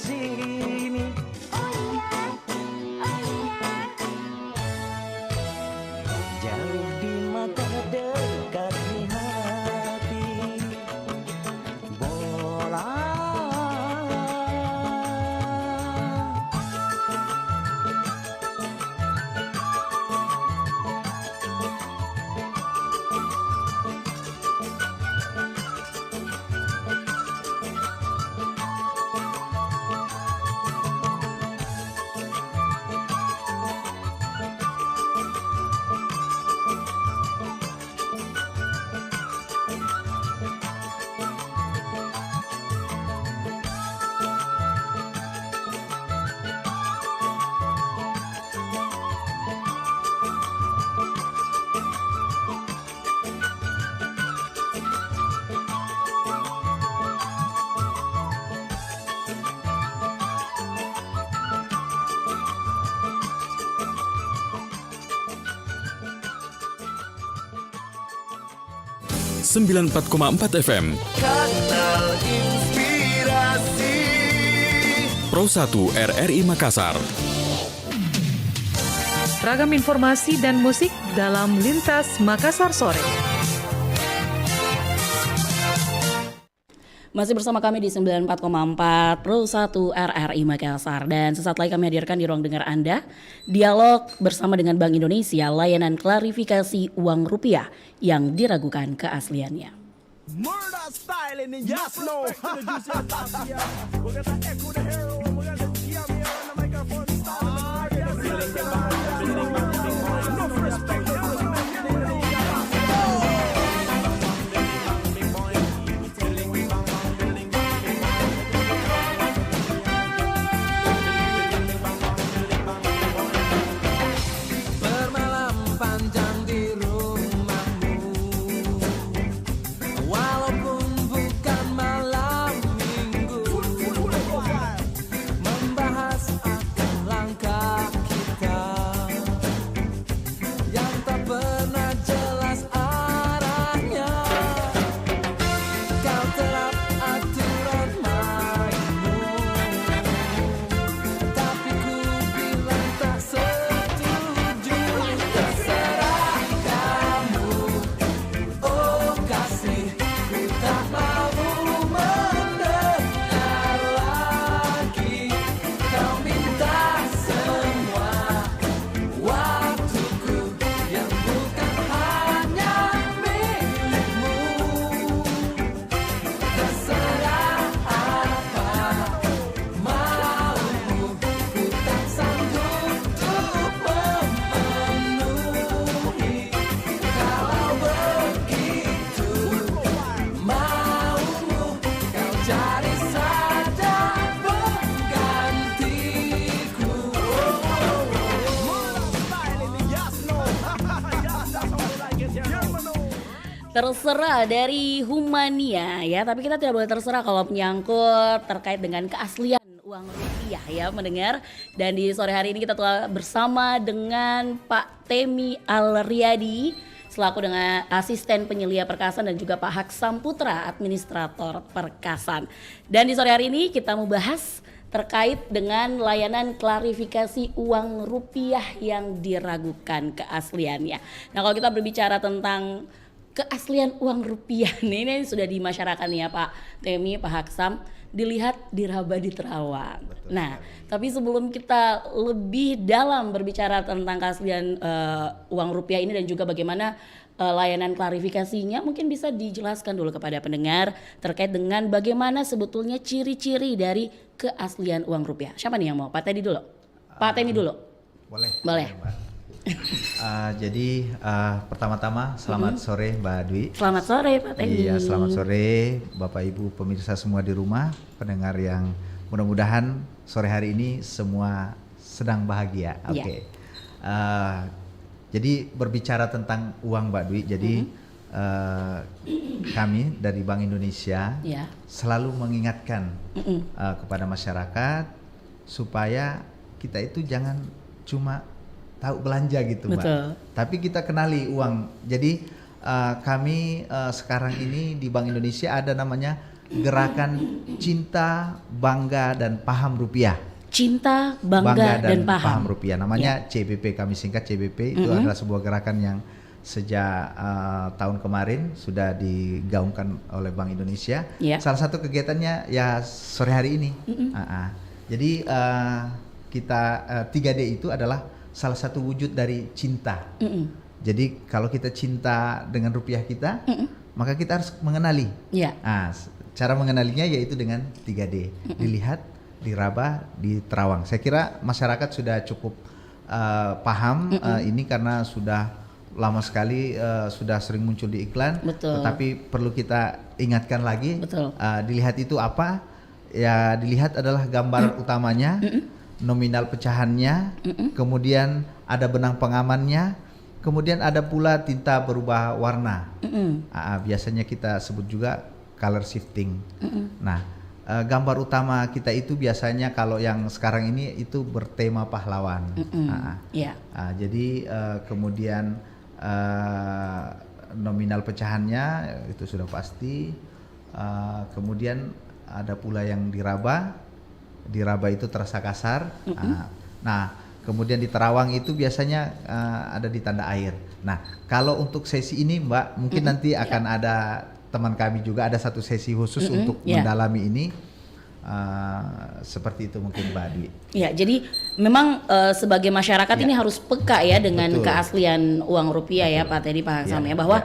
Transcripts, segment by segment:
sini. Oh iya, oh iya. Jauh di mata, dekat di hati. Bola Sembilan 94,4 FM Kanal Inspirasi. Pro 1 RRI Makassar. Ragam informasi dan musik dalam Lintas Makassar Sore. Masih bersama kami di 94,4 Pro 1 RRI Makassar. Dan sesaat lagi kami hadirkan di ruang dengar Anda dialog bersama dengan Bank Indonesia, layanan klarifikasi uang rupiah yang diragukan keasliannya. Murder style in the yes no. We're gonna echo the hero. We're gonna hear me on the microphone. No respect. Bermalam panjang di rumahmu, walaupun bukan malam minggu, membahas akan langkah kita yang tak pernah jelas arahnya. Kau terap aturan mainmu, tapi ku bilang tak setuju. Terserah kamu, oh kasih, ku tak mau mendengar lagi. Kau minta semua waktuku yang bukan hanya milikmu. Terserah apa maumu, ku tak sanggup untuk memenuhi. Kalau begitu maumu, kau cari saja penggantiku. Terserah dari Humania ya, tapi kita tidak boleh terserah kalau menyangkut terkait dengan keaslian uang rupiah ya mendengar. Dan di sore hari ini kita telah bersama dengan Pak Temi Alriyadi selaku dengan asisten penyelia perkasan dan juga Pak Haksam Putra administrator perkasan. Dan di sore hari ini kita membahas terkait dengan layanan klarifikasi uang rupiah yang diragukan keasliannya. Nah, kalau kita berbicara tentang keaslian uang rupiah nih, ini sudah di masyarakat nih ya Pak Temi, Pak Haksam, dilihat diraba di terawang. Nah, tapi sebelum kita lebih dalam berbicara tentang keaslian uang rupiah ini dan juga bagaimana layanan klarifikasinya, mungkin bisa dijelaskan dulu kepada pendengar terkait dengan bagaimana sebetulnya ciri-ciri dari keaslian uang rupiah. Siapa nih yang mau? Pak Teddy dulu? Pak Temi dulu? Boleh. Jadi pertama-tama selamat sore Mbak Dwi. Selamat sore Pak Temi. Iya, selamat sore Bapak Ibu pemirsa semua di rumah, pendengar yang mudah-mudahan sore hari ini semua sedang bahagia. Oke. Jadi berbicara tentang uang Mbak Dwi, jadi kami dari Bank Indonesia selalu mengingatkan kepada masyarakat supaya kita itu jangan cuma tahu belanja gitu Mbak. Betul. Tapi kita kenali uang. Jadi kami sekarang ini di Bank Indonesia ada namanya gerakan cinta, bangga dan paham rupiah. Cinta, bangga dan paham rupiah. Namanya CBP, kami singkat CBP. Itu adalah sebuah gerakan yang sejak tahun kemarin sudah digaungkan oleh Bank Indonesia. Salah satu kegiatannya ya sore hari ini. Jadi kita 3D itu adalah salah satu wujud dari cinta. Jadi kalau kita cinta dengan rupiah kita, maka kita harus mengenali. Cara mengenalinya yaitu dengan 3D. Dilihat, diraba, diterawang. Saya kira masyarakat sudah cukup paham ini karena sudah lama sekali sudah sering muncul di iklan. Tetapi perlu kita ingatkan lagi. Dilihat itu apa? Ya dilihat adalah gambar utamanya, nominal pecahannya, kemudian ada benang pengamannya, kemudian ada pula tinta berubah warna. Biasanya kita sebut juga color shifting. Nah, gambar utama kita itu biasanya kalau yang sekarang ini itu bertema pahlawan. Jadi kemudian nominal pecahannya itu sudah pasti. Kemudian ada pula yang diraba itu terasa kasar. Nah, kemudian di terawang itu biasanya ada di tanda air. Nah, kalau untuk sesi ini Mbak, mungkin nanti akan ada teman kami juga ada satu sesi khusus untuk mendalami ini. Seperti itu mungkin Mbak Dwi. Ya, jadi memang sebagai masyarakat ini harus peka ya dengan keaslian uang rupiah ya Pak Teddy, Pak Haksam ya, bahwa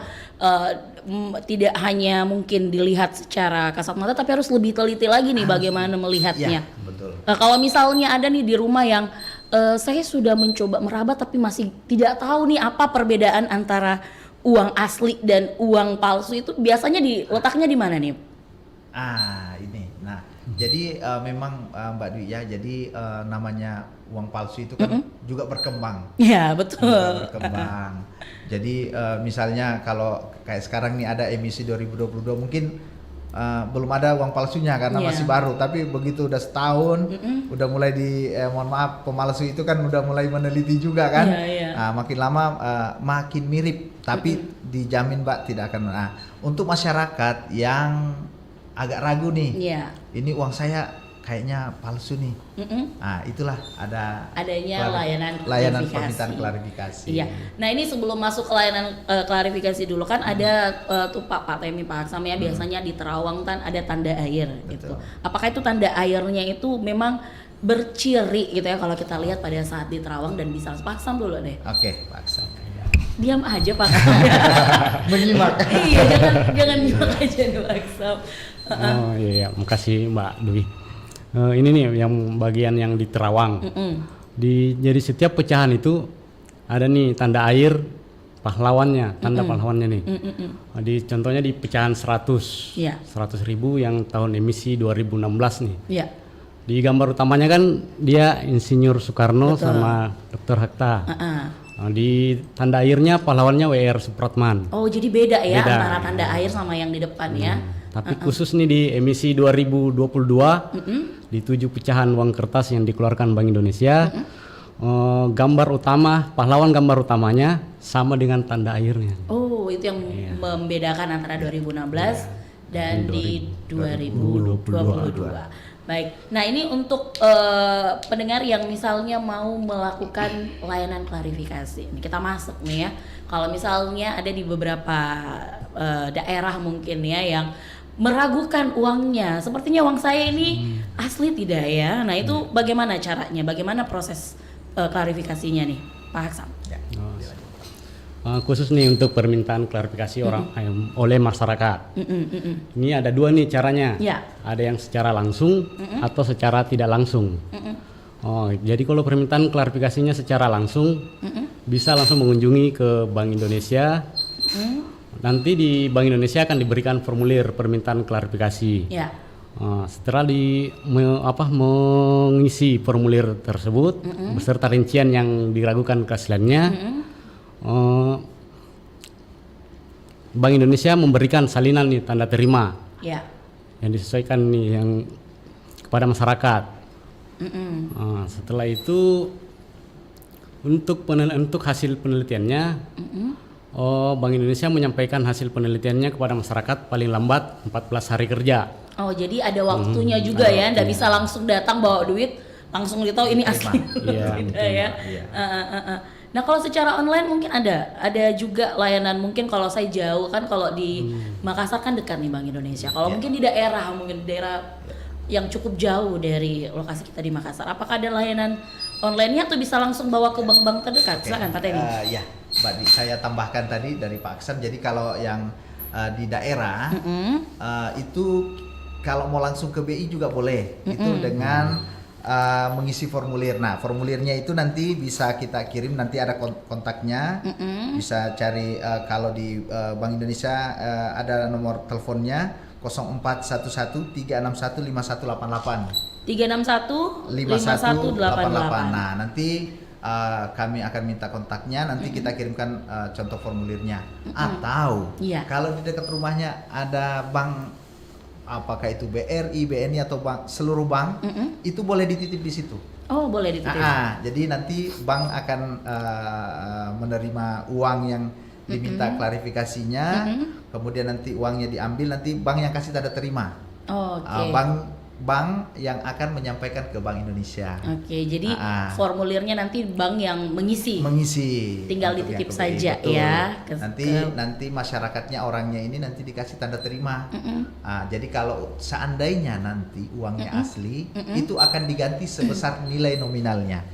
tidak hanya mungkin dilihat secara kasat mata, tapi harus lebih teliti lagi nih bagaimana melihatnya. Kalau misalnya ada nih di rumah yang saya sudah mencoba meraba tapi masih tidak tahu nih apa perbedaan antara uang asli dan uang palsu, itu biasanya letaknya di mana nih? Ini. Nah, jadi memang Mbak Dwi ya, jadi namanya uang palsu itu kan juga berkembang. Iya, betul. Juga berkembang. Jadi misalnya kalau kayak sekarang nih ada emisi 2022, mungkin belum ada uang palsunya karena masih baru, tapi begitu udah setahun udah mulai mohon maaf, pemalsu itu kan udah mulai meneliti juga kan. Makin lama makin mirip, tapi dijamin Mbak tidak akan. Untuk masyarakat yang agak ragu nih, ini uang saya kayaknya palsu nih. Itulah adanya layanan permintaan klarifikasi. Nah, ini sebelum masuk ke layanan klarifikasi dulu kan ada tuh Pak Temi, Pak Haksam ya, biasanya di terawang kan ada tanda air gitu. Apakah itu tanda airnya itu memang berciri gitu ya kalau kita lihat pada saat di terawang dan bisa Pak Haksam dulu deh. Oke, Pak Haksam. Diam aja Pak Haksam. Menyimak. Iya, jangan nyimak aja nih Pak Haksam. Oh iya, makasih Mbak Dwi. Ini nih yang bagian yang di terawang. Jadi setiap pecahan itu ada nih tanda air pahlawannya, tanda pahlawannya nih. Contohnya di pecahan 100 ribu yang tahun emisi 2016 nih. Di gambar utamanya kan dia Insinyur Soekarno sama Dr. Hatta. Di tanda airnya pahlawannya W.R. Supratman. Oh, jadi beda ya antara tanda air sama yang di depan ya. Tapi khusus nih di emisi 2022 di 7 pecahan uang kertas yang dikeluarkan Bank Indonesia, gambar utama pahlawan, gambar utamanya sama dengan tanda airnya. Oh, itu yang membedakan antara 2016 dan di 2022. Baik, nah ini untuk pendengar yang misalnya mau melakukan layanan klarifikasi. Ini kita masuk nih ya. Kalau misalnya ada di beberapa daerah mungkin ya yang meragukan uangnya, sepertinya uang saya ini asli tidak ya. Nah itu bagaimana caranya? Bagaimana proses klarifikasinya nih, Pak Haksam? Khusus nih untuk permintaan klarifikasi orang oleh masyarakat. Ini ada dua nih caranya. Ada yang secara langsung atau secara tidak langsung. Jadi kalau permintaan klarifikasinya secara langsung, bisa langsung mengunjungi ke Bank Indonesia. Nanti di Bank Indonesia akan diberikan formulir permintaan klarifikasi. Setelah mengisi formulir tersebut beserta rincian yang diragukan keasliannya, Bank Indonesia memberikan salinan nih tanda terima yang disesuaikan nih yang kepada masyarakat. Setelah itu untuk hasil penelitiannya, Bank Indonesia menyampaikan hasil penelitiannya kepada masyarakat paling lambat 14 hari kerja. Oh, jadi ada waktunya juga ya, nggak bisa langsung datang bawa duit langsung ditahu ini asli. Iya, Tidak betul, ya. Nah, kalau secara online mungkin ada juga layanan, mungkin kalau saya jauh kan, kalau di Makassar kan dekat nih Bank Indonesia. Kalau mungkin di daerah yang cukup jauh dari lokasi kita di Makassar, apakah ada layanan online-nya atau bisa langsung bawa ke bank-bank terdekat? Silakan Pak Temi. Ya, Mbak Di, saya tambahkan tadi dari Pak Aksan. Jadi kalau yang di daerah itu kalau mau langsung ke BI juga boleh. Itu dengan mengisi formulir. Nah, formulirnya itu nanti bisa kita kirim, nanti ada kontaknya. Bisa cari kalau di Bank Indonesia ada nomor teleponnya 0411 361 5188. 361 5188. 5188. Nah, nanti kami akan minta kontaknya, nanti kita kirimkan contoh formulirnya. Atau kalau di dekat rumahnya ada bank, apakah itu BRI, BNI atau bank, seluruh bank, itu boleh dititip di situ. Oh, boleh dititip. Jadi nanti bank akan menerima uang yang diminta klarifikasinya, kemudian nanti uangnya diambil, nanti bank yang kasih tanda terima. Bank yang akan menyampaikan ke Bank Indonesia. Oke, jadi formulirnya nanti bank yang mengisi. Tinggal dititip saja ya. Nanti masyarakatnya, orangnya ini nanti dikasih tanda terima. Jadi kalau seandainya nanti uangnya asli, itu akan diganti sebesar nilai nominalnya.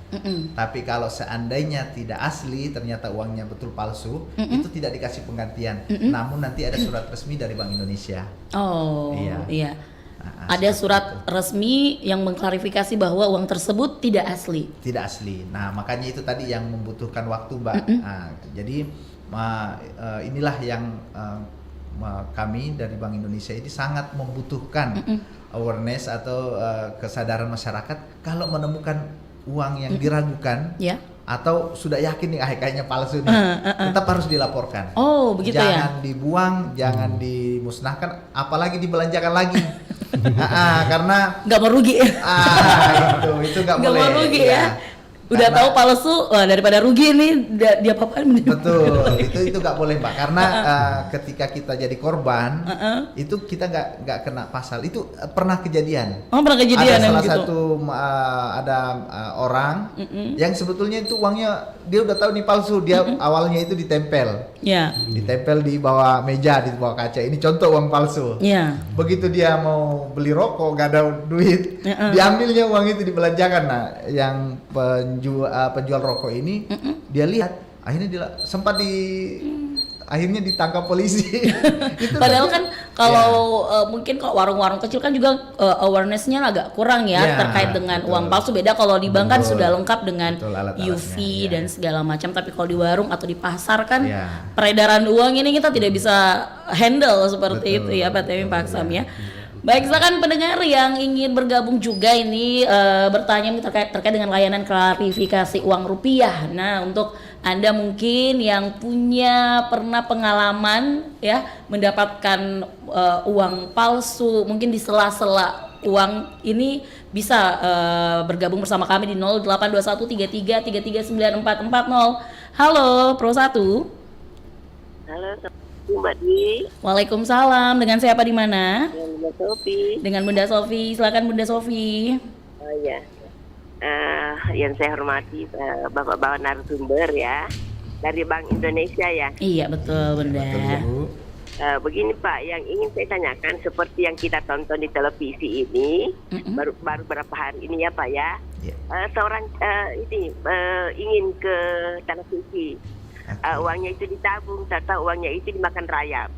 Tapi kalau seandainya tidak asli, ternyata uangnya betul palsu, itu tidak dikasih penggantian. Namun nanti ada surat resmi dari Bank Indonesia. Oh, iya. Ada surat resmi yang mengklarifikasi bahwa uang tersebut tidak asli. Tidak asli. Nah, makanya itu tadi yang membutuhkan waktu, Mbak. Jadi inilah yang kami dari Bank Indonesia ini sangat membutuhkan awareness atau kesadaran masyarakat kalau menemukan uang yang diragukan. Atau sudah yakin nih kayaknya palsu nih, tetap harus dilaporkan. Oh, begitu ya. Jangan dibuang, jangan dimusnahkan, apalagi dibelanjakan lagi. Karena nggak merugi. Itu nggak boleh. Nggak merugi ya. Udah tahu palsu, daripada rugi nih dia apa-apain. Betul, itu nggak boleh, Mbak. Karena ketika kita jadi korban, itu kita nggak kena pasal. Itu pernah kejadian. Oh, pernah kejadian. Ada salah satu orang yang sebetulnya itu uangnya dia udah tahu nih palsu. Dia awalnya itu ditempel. Ditempel di bawah meja, di bawah kaca. Ini contoh uang palsu. Begitu dia mau beli rokok, nggak ada duit, diambilnya uang itu dibelanjakan. Nah, yang penjual rokok ini dia lihat, akhirnya akhirnya ditangkap polisi. Padahal kan kalau mungkin kalau warung-warung kecil kan juga awareness-nya agak kurang ya terkait dengan uang palsu. Beda kalau di bank kan sudah lengkap dengan UV dan segala macam. Tapi kalau di warung atau di pasar kan peredaran uang ini kita tidak bisa handle seperti itu ya Pak Temi, Pak Aksam ya. Baik, silakan pendengar yang ingin bergabung juga ini bertanya terkait dengan layanan klarifikasi uang rupiah. Nah, untuk Anda mungkin yang pernah pengalaman ya mendapatkan uang palsu, mungkin di sela-sela uang ini bisa bergabung bersama kami di 082133339440. Halo, Pro 1. Halo, Mbak Dwi. Waalaikumsalam. Dengan siapa di mana? Dengan Bunda Sofi. Dengan Bunda Sofi. Silakan Bunda Sofi. Oh ya. Yang saya hormati Bapak narasumber ya dari Bank Indonesia ya. Iya betul Bunda. Betul, begini Pak, yang ingin saya tanyakan seperti yang kita tonton di televisi ini baru beberapa hari ini ya Pak ya. Seorang ingin ke tanah suci. Uangnya itu ditabung, serta uangnya itu dimakan rayap,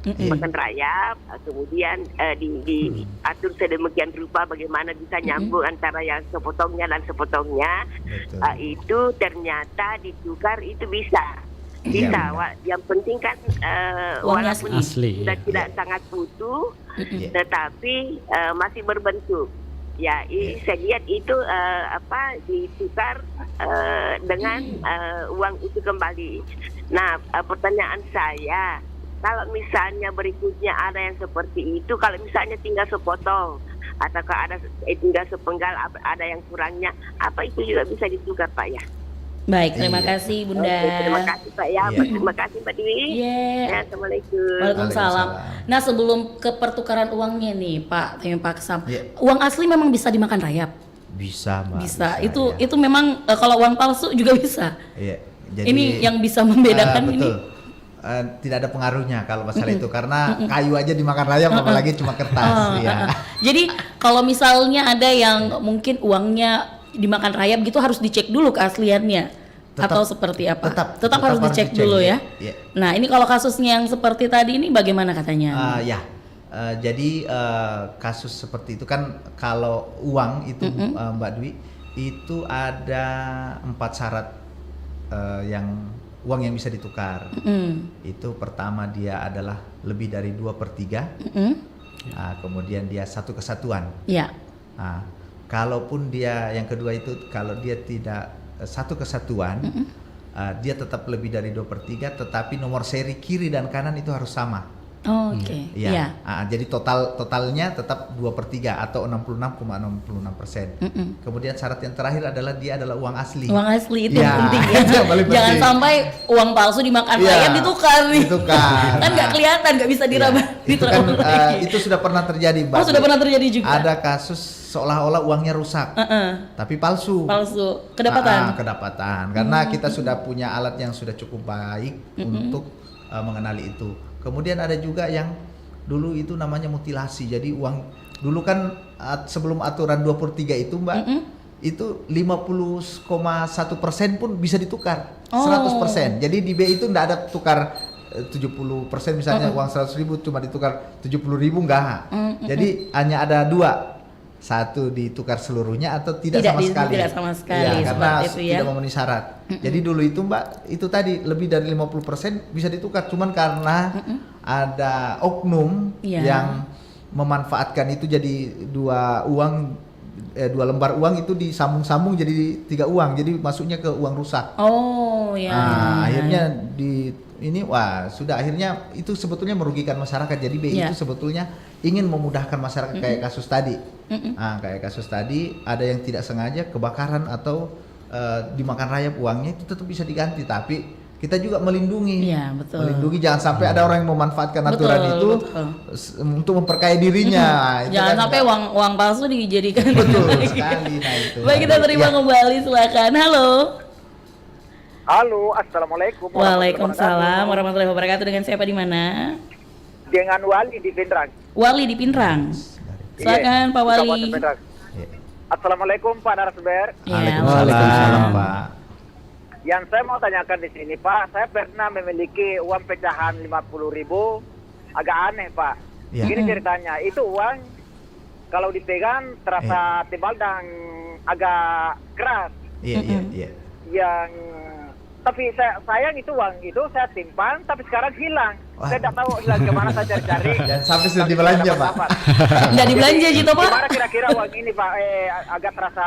kemudian diatur sedemikian rupa bagaimana bisa nyambung antara yang sepotongnya dan sepotongnya. Itu ternyata ditukar itu bisa. Yang penting kan walaupun sudah tidak sangat utuh, tetapi masih berbentuk. Saya lihat itu ditukar dengan uang itu kembali. Nah, pertanyaan saya, kalau misalnya berikutnya ada yang seperti itu, kalau misalnya tinggal sepotong, ataukah ada tinggal sepenggal, ada yang kurangnya, apa itu juga bisa ditukar Pak ya? Baik, terima kasih Bunda. Terima kasih Pak ya. Terima kasih Mbak Dwi. Ya, Assalamualaikum. Waalaikumsalam. Nah, sebelum ke pertukaran uangnya nih Pak Kasam, uang asli memang bisa dimakan rayap? Bisa, Mbak. Bisa. Itu memang kalau uang palsu juga bisa. Iya. Jadi, ini yang bisa membedakan ini. Betul. Tidak ada pengaruhnya kalau masalah itu karena kayu aja dimakan rayap apalagi cuma kertas. Jadi kalau misalnya ada yang mungkin uangnya dimakan rayap gitu harus dicek dulu keasliannya atau seperti apa? Tetap harus dicek dulu ya. Nah, ini kalau kasusnya yang seperti tadi ini bagaimana katanya? Jadi kasus seperti itu kan kalau uang itu Mbak Dwi itu ada 4 syarat yang uang yang bisa ditukar. Itu pertama dia adalah lebih dari 2/3. Kemudian dia satu kesatuan. Kalaupun dia yang kedua itu kalau dia tidak satu kesatuan, dia tetap lebih dari 2/3, tetapi nomor seri kiri dan kanan itu harus sama. Jadi totalnya tetap 2/3 atau 66,66%. Kemudian syarat yang terakhir adalah dia adalah uang asli. Uang asli itu penting ya. Jangan sampai uang palsu dimakan rayap ditukar. Kan nggak kelihatan, nggak bisa diraba. Itu kan itu sudah pernah terjadi, Mbak. Sudah pernah terjadi juga. Ada kasus seolah-olah uangnya rusak, tapi palsu. Kedapatan. Karena kita sudah punya alat yang sudah cukup baik untuk mengenali itu. Kemudian ada juga yang dulu itu namanya mutilasi. Jadi uang dulu kan sebelum aturan 2/3 itu Mbak, itu 50,1% pun bisa ditukar 100%. Jadi di BI itu enggak ada tukar 70% misalnya uang 100.000 cuma ditukar 70.000 enggak. Jadi hanya ada 2. Satu ditukar seluruhnya atau tidak sama sekali. Tidak sama sekali. Karena tidak memenuhi syarat. Jadi dulu itu Mbak, itu tadi lebih dari 50% bisa ditukar, cuman karena ada oknum yang memanfaatkan itu jadi 2 lembar uang itu disambung-sambung jadi 3 uang, jadi masuknya ke uang rusak. Akhirnya akhirnya itu sebetulnya merugikan masyarakat. Jadi BI itu sebetulnya ingin memudahkan masyarakat kayak kasus tadi. Kayak kasus tadi ada yang tidak sengaja kebakaran atau dimakan rayap uangnya itu tetap bisa diganti, tapi kita juga melindungi. Melindungi jangan sampai ada orang yang memanfaatkan aturan itu untuk memperkaya dirinya. Jangan sampai uang palsu dijadikan. Betul sekali. Baik, kita terima kembali, silakan. Halo, assalamualaikum. Waalaikumsalam warahmatullahi wabarakatuh. Dengan siapa di mana? Dengan Wali di Pindrang. Wali di Pindrang. Silakan Pak Wali. Assalamualaikum Pak narasumber. Waalaikumsalam Pak. Yang saya mau tanyakan di sini Pak, saya pernah memiliki uang pecahan 50.000, agak aneh Pak. Gini ceritanya, itu uang kalau dipegang terasa tebal dan agak keras. Tapi sayang itu uang itu saya simpan, tapi sekarang hilang. Saya tidak tahu hilang kemana, saya cari-cari. Dan sampai sudah dibelanja Pak. Tidak dibelanja gitu Pak. Gimana kira-kira uang ini Pak? Agak terasa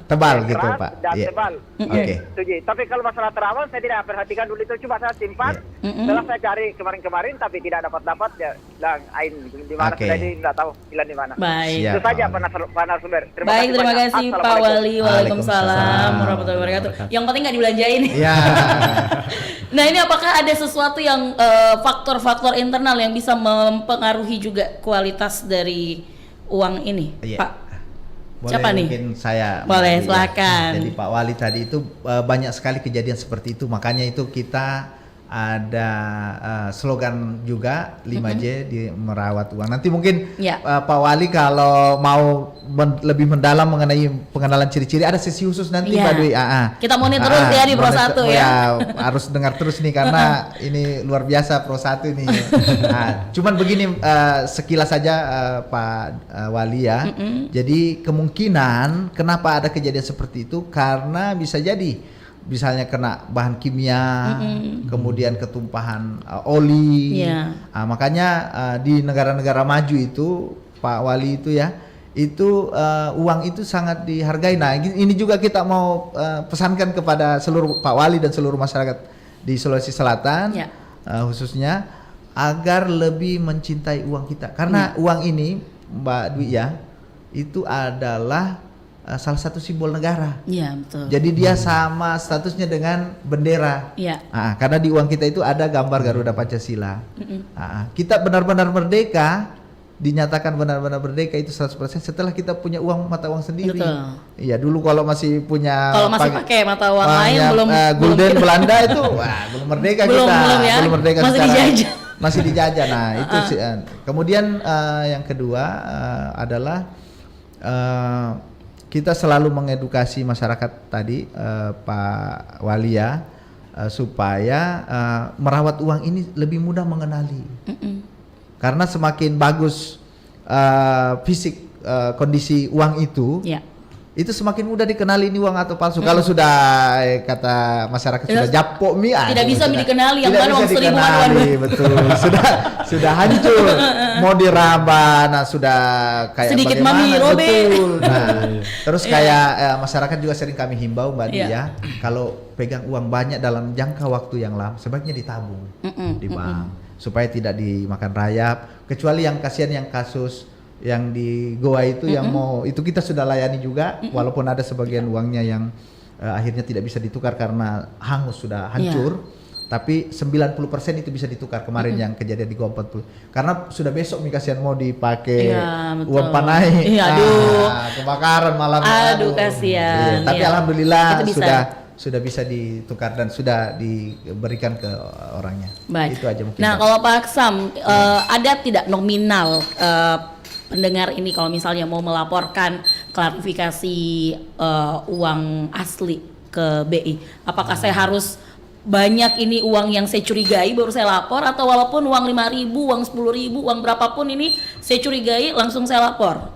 tebal gitu Pak. Dan tebal. Setuju. Tapi kalau masalah terawal saya tidak perhatikan dulu itu, coba saya simpan. Setelah saya cari kemarin-kemarin tapi tidak dapat ya. Dan di mana tadi tidak tahu hilang di mana. Baik. Itu saja Pak narasumber. Terima kasih Pak Wali. Waalaikumsalam warahmatullahi wabarakatuh. Yang penting nggak dibelanjain. Nah, ini apakah ada sesuatu yang faktor-faktor internal yang bisa mempengaruhi juga kualitas dari uang ini, Pak? Boleh, siapa nih? Mungkin saya. Boleh, silakan. Jadi Pak Wali tadi itu banyak sekali kejadian seperti itu, makanya itu kita ada slogan juga 5J di merawat uang. Nanti mungkin Pak Wali kalau mau lebih mendalam mengenai pengenalan ciri-ciri ada sesi khusus nanti Pak Dwi. Kita monitor terus ya di Pro 1 ya. Harus dengar terus nih karena ini luar biasa Pro 1 ini. Cuman begini sekilas saja Pak Wali ya. Jadi kemungkinan kenapa ada kejadian seperti itu karena bisa jadi misalnya kena bahan kimia, kemudian ketumpahan oli. Makanya di negara-negara maju itu Pak Wali itu ya, itu uang itu sangat dihargai. Nah ini juga kita mau pesankan kepada seluruh Pak Wali dan seluruh masyarakat di Sulawesi Selatan khususnya agar lebih mencintai uang kita. Karena uang ini Mbak Dwi ya, itu adalah salah satu simbol negara. Iya, betul. Jadi dia sama statusnya dengan bendera. Iya. Karena di uang kita itu ada gambar Garuda Pancasila. Kita benar-benar merdeka, dinyatakan benar-benar merdeka itu 100% setelah kita punya mata uang sendiri. Betul. Iya, dulu kalau masih punya kalau masih pakai mata uang lain Gulden Belanda itu belum merdeka belum ya. Belum merdeka masih dijajah. Masih dijajah. Nah, itu sih. Kemudian yang kedua adalah kita selalu mengedukasi masyarakat tadi Pak Walia supaya merawat uang ini lebih mudah mengenali. Karena semakin bagus fisik kondisi uang itu, itu semakin mudah dikenali ini uang atau palsu. Kalau sudah kata masyarakat sudah japok tidak bisa dikenali yang mana uang seribuan, betul. sudah hancur, mau diraba, nah sudah kayak sedikit bagaimana, mami robe. betul. Nah, terus kayak masyarakat juga sering kami himbau Mbak Dia, kalau pegang uang banyak dalam jangka waktu yang lama, sebaiknya ditabung di bank supaya tidak dimakan rayap. Kecuali yang kasihan yang kasus yang di Goa itu yang mau itu kita sudah layani juga, walaupun ada sebagian uangnya yang akhirnya tidak bisa ditukar karena hangus sudah hancur, tapi 90% itu bisa ditukar kemarin yang kejadian di Goa 40 karena sudah besok kasihan mau dipakai uang panai, kebakaran malam, aduh kasihan. Tapi alhamdulillah sudah bisa ditukar dan sudah diberikan ke orangnya. Baik. Itu aja mungkin. Nah, kalau Pak Aksam ada tidak nominal pendengar ini kalau misalnya mau melaporkan klarifikasi uang asli ke BI, apakah saya harus banyak ini uang yang saya curigai baru saya lapor, atau walaupun uang 5.000, uang 10.000, uang berapapun ini saya curigai langsung saya lapor?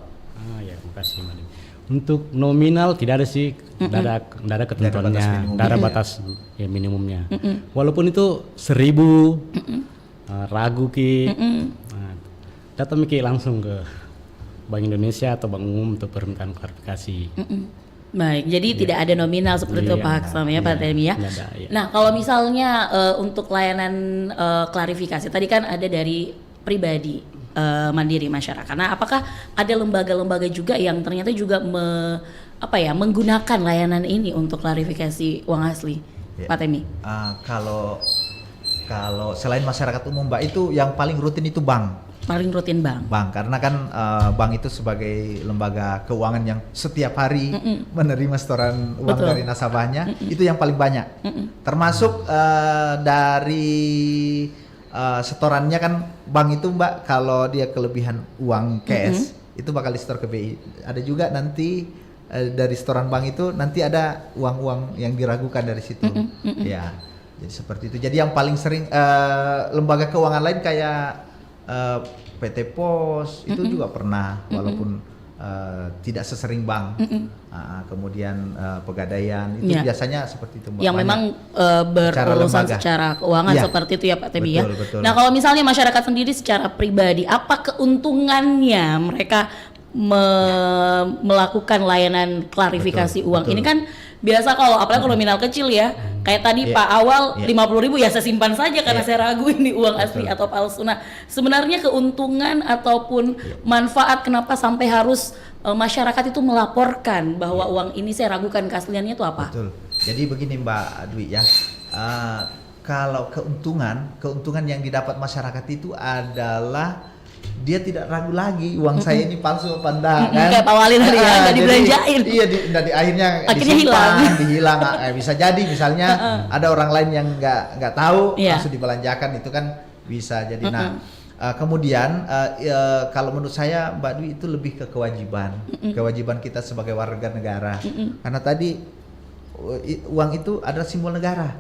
Ya, makasih Madam. Untuk nominal tidak ada sih, tidak ada ketentuannya, tidak ada batas minimumnya. Walaupun itu 1.000, ragu ki, datang ki langsung ke Bank Indonesia atau Bank Umum untuk permintaan klarifikasi. Baik, jadi tidak ada nominal seperti itu Pak Aksam ya Pak Temi ya. Nah, kalau misalnya untuk layanan klarifikasi tadi kan ada dari pribadi mandiri masyarakat. Nah, apakah ada lembaga-lembaga juga yang ternyata juga menggunakan layanan ini untuk klarifikasi uang asli, Pak Temi? Kalau selain masyarakat umum Mbak, itu yang paling rutin itu bank. Paling rutin bank, karena kan bank itu sebagai lembaga keuangan yang setiap hari menerima setoran uang dari nasabahnya, itu yang paling banyak. Termasuk dari setorannya kan bank itu Mbak, kalau dia kelebihan uang cash itu bakal disetor ke BI. Ada juga nanti dari setoran bank itu nanti ada uang-uang yang diragukan dari situ. Ya, jadi seperti itu. Jadi yang paling sering lembaga keuangan lain kayak PT Pos itu juga pernah, walaupun tidak sesering bank. Kemudian Pegadaian itu biasanya seperti itu Mbak. Yang memang berurusan secara keuangan seperti itu ya Pak Tebi ya. Betul. Nah, kalau misalnya masyarakat sendiri secara pribadi, apa keuntungannya mereka melakukan layanan klarifikasi uang? Ini kan biasa apalagi kalau nominal kecil ya, kayak tadi Pak awal 50.000 ya saya simpan saja karena saya ragu ini uang asli atau palsu. Nah, sebenarnya keuntungan ataupun manfaat kenapa sampai harus masyarakat itu melaporkan bahwa uang ini saya ragukan keasliannya itu apa? Betul. Jadi begini Mbak Dwi ya, kalau keuntungan yang didapat masyarakat itu adalah dia tidak ragu lagi uang saya ini palsu apa enggak kan? Kayak Pak Wali tadi ya, nggak dibelanjain. Iya, akhirnya disimpan, dihilang. Bisa jadi misalnya ada orang lain yang nggak tahu langsung dibelanjakan, itu kan bisa jadi. Kemudian kalau menurut saya Mbak Dwi itu lebih ke kewajiban kita sebagai warga negara. Karena tadi uang itu adalah simbol negara.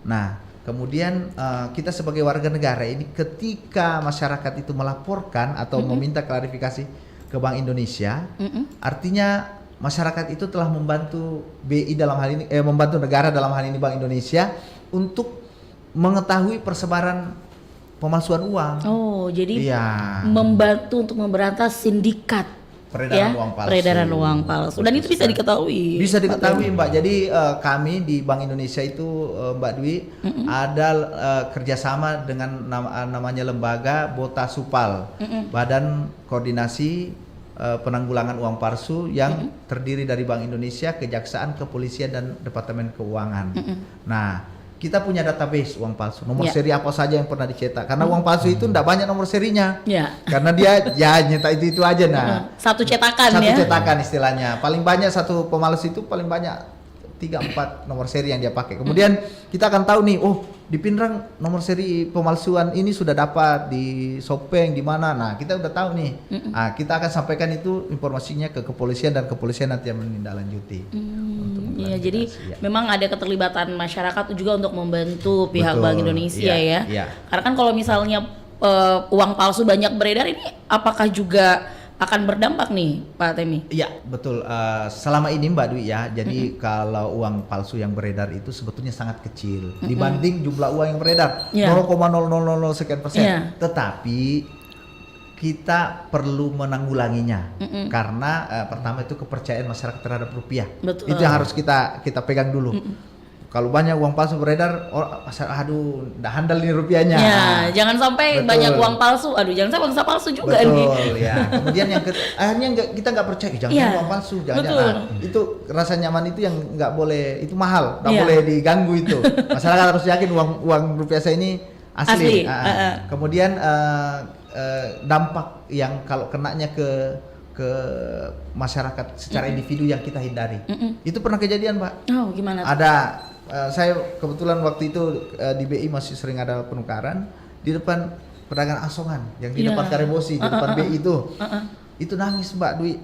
Nah, kemudian kita sebagai warga negara ini ketika masyarakat itu melaporkan atau meminta klarifikasi ke Bank Indonesia, artinya masyarakat itu telah membantu BI dalam hal ini, membantu negara dalam hal ini Bank Indonesia untuk mengetahui persebaran pemalsuan uang. Oh, jadi membantu untuk memberantas sindikat peredaran uang palsu. Dan itu bisa diketahui. Bisa diketahui Mbak. Jadi kami di Bank Indonesia itu Mbak Dwi ada kerjasama dengan namanya lembaga Bota Supal, Badan Koordinasi penanggulangan uang palsu yang terdiri dari Bank Indonesia, Kejaksaan, Kepolisian dan Departemen Keuangan. Nah, kita punya database uang palsu, nomor seri apa saja yang pernah dicetak. Karena uang palsu itu tidak banyak nomor serinya. Karena dia nyetak itu aja. Nah, satu cetakan Satu cetakan istilahnya. Paling banyak satu pemalas itu paling banyak 3-4 nomor seri yang dia pakai. Kemudian kita akan tahu nih, oh di Pinrang nomor seri pemalsuan ini sudah dapat di Sopeng di mana. Nah, kita udah tahu nih. Nah, kita akan sampaikan itu informasinya ke kepolisian dan kepolisian nanti yang menindaklanjuti. Iya, jadi memang ada keterlibatan masyarakat juga untuk membantu pihak Bank Indonesia ya. Karena kan kalau misalnya uang palsu banyak beredar ini apakah juga akan berdampak nih Pak Temi? Iya betul, selama ini Mbak Dwi ya, jadi kalau uang palsu yang beredar itu sebetulnya sangat kecil dibanding jumlah uang yang beredar 0,0000 sekian persen. Tetapi kita perlu menanggulanginya karena pertama itu kepercayaan masyarakat terhadap rupiah. Itu yang harus kita pegang dulu. Kalau banyak uang palsu beredar, aduh, nggak handal nih rupiahnya. Jangan sampai banyak uang palsu. Aduh, jangan sampai bangsa palsu juga nih. Ya. Kemudian akhirnya kita nggak percaya, jangan uang palsu, jangan. Itu rasa nyaman itu yang nggak boleh, itu mahal, nggak boleh diganggu itu. Masyarakat harus yakin uang rupiah saya ini asli. Kemudian dampak yang kalau kenanya ke masyarakat secara individu yang kita hindari. Itu pernah kejadian, Pak. Oh, gimana? Ada. Saya kebetulan waktu itu di BI masih sering ada penukaran di depan pedagang asongan yang di depan Karebosi, di depan BI itu. Itu nangis Mbak Dwi.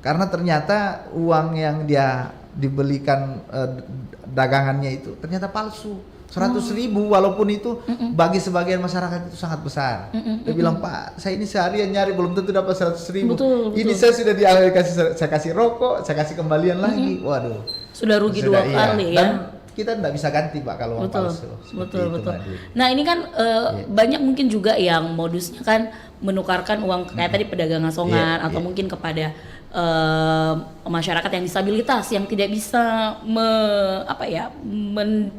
Karena ternyata uang yang dia dibelikan dagangannya itu ternyata palsu. 100.000 walaupun itu bagi sebagian masyarakat itu sangat besar. Dia bilang, Pak, saya ini seharian nyari belum tentu dapat 100.000. Ini saya sudah saya kasih rokok, saya kasih kembalian lagi. Waduh. Sudah rugi dua kali ya. Dan kita tidak bisa ganti Pak kalau uang palsu. Betul. Nah ini kan banyak mungkin juga yang modusnya kan menukarkan uang kayak tadi pedagang asongan atau mungkin kepada masyarakat yang disabilitas yang tidak bisa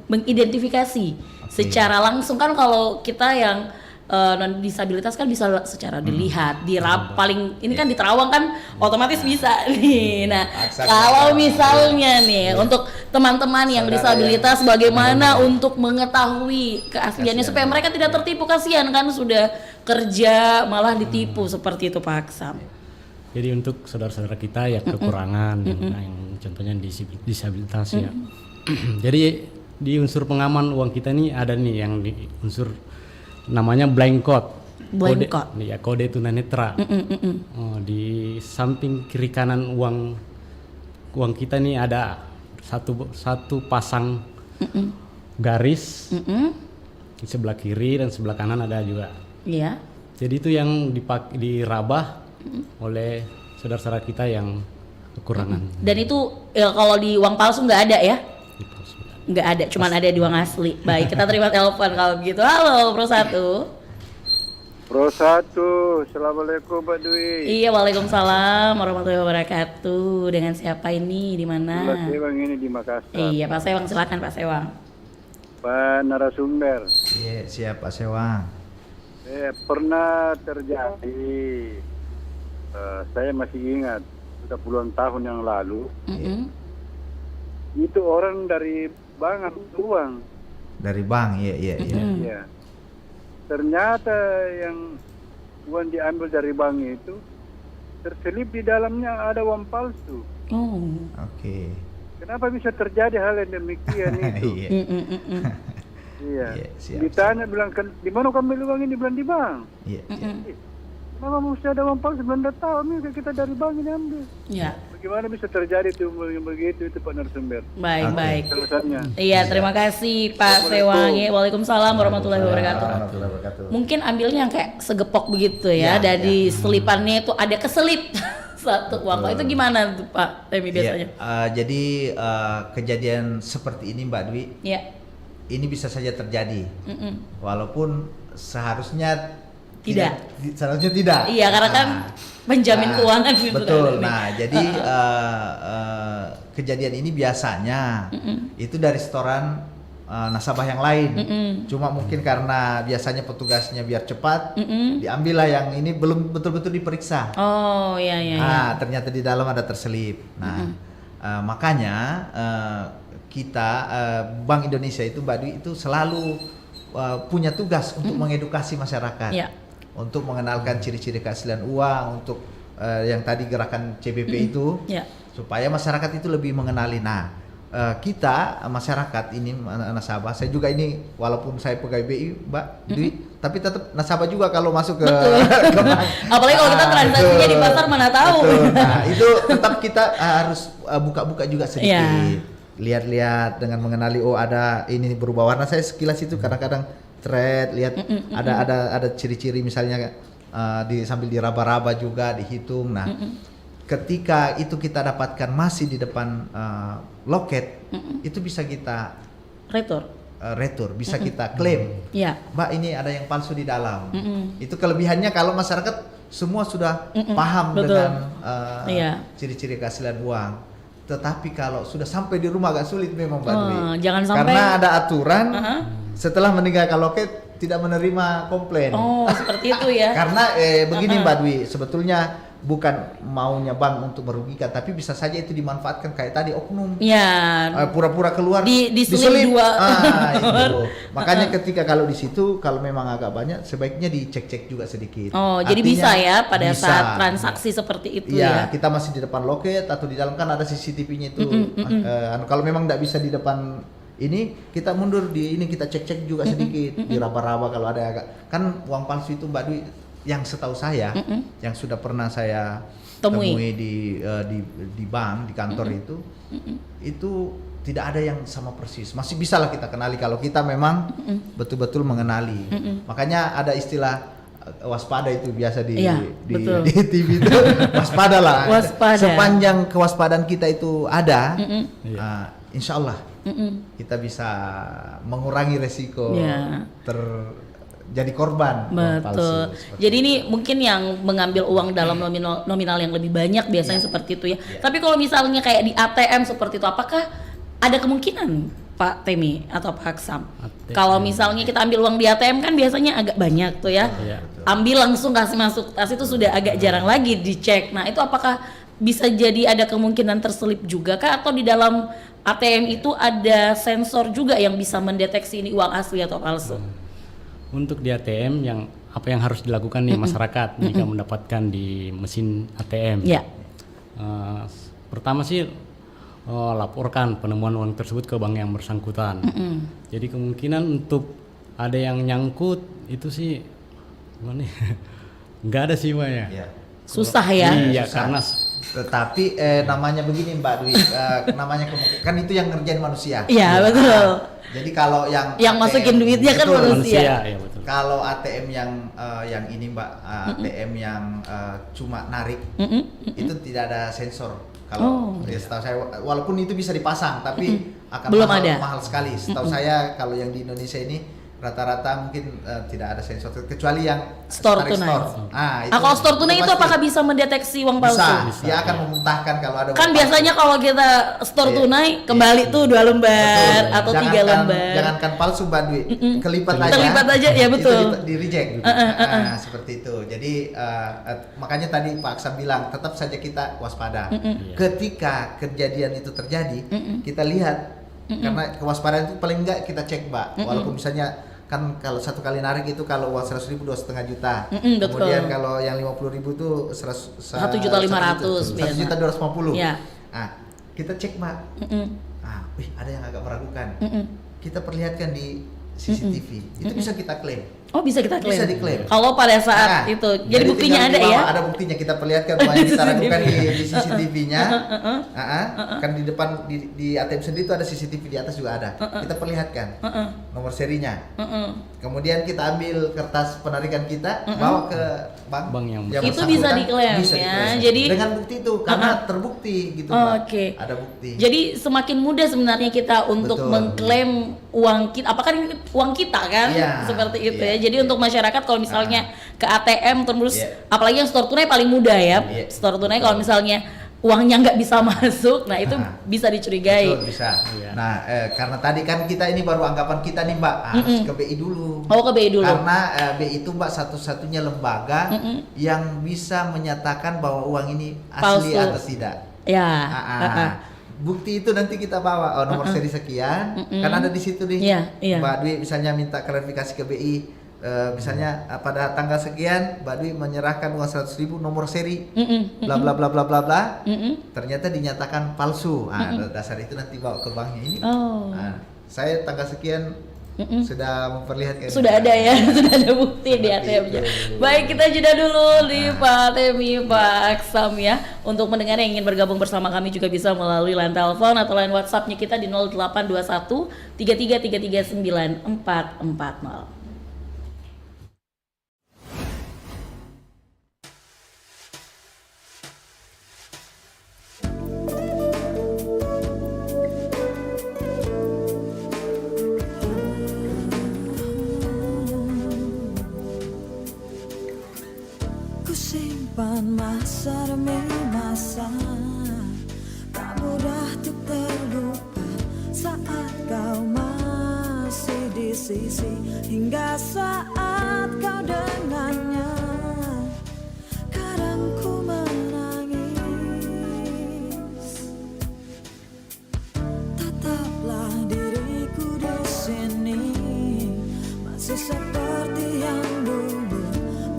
mengidentifikasi secara langsung. Kan kalau kita yang non disabilitas kan bisa secara dilihat, paling ini kan di Terawang kan otomatis bisa nih. Nah, kalau misalnya nih untuk teman-teman yang disabilitas bagaimana untuk mengetahui keasliannya supaya mereka tidak tertipu, kasihan kan sudah kerja malah ditipu seperti itu Pak Aksam. Jadi untuk saudara-saudara kita yang kekurangan yang contohnya disabilitas ya. Jadi di unsur pengaman uang kita nih ada nih yang di unsur namanya blind code. Kode tunanetra. Di samping kiri kanan uang kita nih ada satu pasang garis. Di sebelah kiri dan sebelah kanan ada juga. Iya. Jadi itu yang dirabah oleh saudara-saudara kita yang kekurangan. Dan itu kalau di uang palsu nggak ada ya? Nggak ada, cuman ada di uang asli. Baik, kita terima telepon kalau begitu. Halo, Pro 1. Pro 1, Assalamualaikum Pak Dwi. Iya, waalaikumsalam warahmatullahi wabarakatuh. Dengan siapa ini, di mana? Pak Sewang ini di Makassar. Iya, Pak Sewang, silakan Pak Sewang. Pak narasumber. Iya, siap Pak Sewang. Pernah terjadi, saya masih ingat, sudah puluhan tahun yang lalu. Itu orang dari bank ambil uang. Dari bank, iya. Ternyata yang uang diambil dari bank itu terselip di dalamnya ada uang palsu. Oke. Kenapa bisa terjadi hal yang demikian itu? Iya. Ditanya bilang kan di mana kamu ambil uang ini, bilang di bank. Kenapa mesti ada uang palsu? Belum tahu nih kita dari bank ini ambil. Iya. Bagaimana bisa terjadi itu begitu itu Pak narasumber? Baik. Iya, terima kasih Pak Sewang. Waalaikumsalam warahmatullahi wabarakatuh. Mungkin ambilnya yang kayak segepok begitu ya, dari selipannya itu ada keselip satu uang. Itu gimana tuh Pak Temi biasanya? Jadi kejadian seperti ini Mbak Dwi, ini bisa saja terjadi, walaupun seharusnya tidak. Iya, karena kan penjamin keuangan gitu. Betul. Nah, jadi kejadian ini biasanya itu dari setoran nasabah yang lain. Cuma mungkin karena biasanya petugasnya biar cepat, diambillah yang ini belum betul-betul diperiksa. Oh iya. Ternyata di dalam ada terselip. Nah, makanya kita Bank Indonesia itu Mbak Dwi itu selalu punya tugas untuk mengedukasi masyarakat, untuk mengenalkan ciri-ciri keaslian uang, untuk yang tadi gerakan CBP itu, supaya masyarakat itu lebih mengenali. Nah, kita masyarakat ini nasabah, saya juga ini walaupun saya pegawai BI Mbak Dwi, tapi tetap nasabah juga kalau masuk ke bank. Apalagi kalau kita transaksinya di pasar mana tahu. Nah, itu tetap kita harus buka-buka juga sedikit, lihat-lihat dengan mengenali ada ini berubah warna. Saya sekilas itu kadang-kadang thread, lihat ada ciri-ciri misalnya sambil diraba-raba juga dihitung. Nah, ketika itu kita dapatkan masih di depan loket, itu bisa kita retur, bisa kita klaim. Mbak, ini ada yang palsu di dalam. Itu kelebihannya kalau masyarakat semua sudah paham dengan ciri-ciri keaslian uang. Tetapi kalau sudah sampai di rumah agak sulit memang Mbak Dwi. Jangan sampai, karena ada aturan setelah meninggalkan loket tidak menerima komplain. Oh, seperti itu ya. Karena begini Mbak Dwi, sebetulnya bukan maunya bank untuk merugikan, tapi bisa saja itu dimanfaatkan kayak tadi oknum. Pura-pura keluar diselip. Itu. Makanya ketika kalau di situ kalau memang agak banyak sebaiknya dicek-cek juga sedikit. Jadi bisa ya pada saat transaksi seperti itu ya. Kita masih di depan loket atau di dalam kan ada CCTV-nya itu. Kalau memang tidak bisa di depan ini, kita mundur di ini, kita cek-cek juga sedikit, diraba-raba kalau ada agak. Kan uang palsu itu Mbak Dwi, yang setahu saya, yang sudah pernah saya temui di bank, di kantor itu tidak ada yang sama persis. Masih bisa lah kita kenali kalau kita memang betul-betul mengenali. Makanya ada istilah waspada itu biasa di TV itu. Waspada lah. Sepanjang kewaspadaan kita itu ada, insya Allah kita bisa mengurangi resiko jadi korban. Betul. Jadi ini mungkin yang mengambil uang dalam nominal yang lebih banyak biasanya seperti itu ya. Tapi kalau misalnya kayak di ATM seperti itu, apakah ada kemungkinan Pak Temi atau Pak Aksam, kalau misalnya kita ambil uang di ATM kan biasanya agak banyak tuh ya, ambil langsung kasih masuk tas itu sudah agak jarang lagi dicek. Nah itu apakah bisa jadi ada kemungkinan terselip juga kah, atau di dalam ATM itu ada sensor juga yang bisa mendeteksi ini uang asli atau palsu? Untuk di ATM apa yang harus dilakukan nih masyarakat jika mendapatkan di mesin ATM? Pertama sih laporkan penemuan uang tersebut ke bank yang bersangkutan. Jadi kemungkinan untuk ada yang nyangkut itu sih gimana? Nggak ada sih Mbak ya. Susah ya. Iya, karena tetapi namanya begini Mbak Dwi, namanya kan itu yang ngerjain manusia. Iya betul. Jadi kalau yang masukin duitnya kan manusia. Ya, betul. Kalau ATM yang ini Mbak, ATM yang cuma narik, itu tidak ada sensor. Kalau setahu saya, walaupun itu bisa dipasang, tapi akan mahal sekali. Setahu saya kalau yang di Indonesia ini rata-rata mungkin tidak ada sensor, kecuali yang store tunai. Kalau store tunai itu apakah bisa mendeteksi uang palsu? Bisa. Dia akan memuntahkan kalau ada. Kan biasanya kalau kita store tunai kembali tuh 2 lembar atau 3 lembar. Jangankan palsu Mbak Dwi, kelipat aja ya betul. Itu di reject. Seperti itu. Jadi makanya tadi Pak Aksam bilang tetap saja kita waspada. Ketika kejadian itu terjadi, kita lihat. Karena kewaspadaan itu paling enggak kita cek Mbak, walaupun misalnya kan kalau satu kali narik itu kalau uang 100.000 2,5 juta, kemudian kalau yang 50.000 itu 1.500.000 1.250.000. Nah kita cek Mbak, ada yang agak meragukan, kita perlihatkan di CCTV, itu bisa kita klaim. Oh bisa kita klaim? Bisa diklaim. Kalau pada saat itu, jadi buktinya ada ya? Ada buktinya, kita perlihatkan bahwa kita ragukan di CCTV-nya. Kan di depan di ATM sendiri itu ada CCTV, di atas juga ada. Kita perlihatkan nomor serinya. Kemudian kita ambil kertas penarikan kita, bawa ke bank yang itu bisa diklaim ya. Jadi dengan bukti itu karena terbukti gitu Mbak. Ada bukti. Jadi semakin mudah sebenarnya kita untuk mengklaim uang kita, apakah ini uang kita kan? Seperti itu ya. Jadi untuk masyarakat kalau misalnya ke ATM terus apalagi yang store tunai paling mudah ya. Store tunai kalau misalnya uangnya nggak bisa masuk, nah itu bisa dicurigai. Betul, bisa. Nah, karena tadi kan kita ini baru anggapan kita nih Mbak, harus ke BI dulu. Oh, ke BI dulu. Karena BI itu Mbak satu-satunya lembaga yang bisa menyatakan bahwa uang ini asli palsu atau tidak. Ya. Bukti itu nanti kita bawa, nomor seri sekian, kan ada di situ nih. Mbak Dwi misalnya minta klarifikasi ke BI. Misalnya pada tanggal sekian Mbak Dwi menyerahkan uang 100.000 nomor seri bla bla bla bla bla bla, ternyata dinyatakan palsu. Dasar itu nanti bawa ke banknya ini. Saya tanggal sekian sudah memperlihatkan. Sudah ada ya, sudah ada bukti di ATM-nya. Baik, kita jeda dulu di Pak Temi, Pak Aksam ya. Untuk mendengar yang ingin bergabung bersama kami juga bisa melalui line telepon atau line WhatsApp-nya kita di 0821 3333 9440. Masa demi masa tak mudah untuk terlupa saat kau masih di sisi, hingga saat kau dengannya kadang ku menangis. Tetaplah diriku di sini, masih seperti yang dulu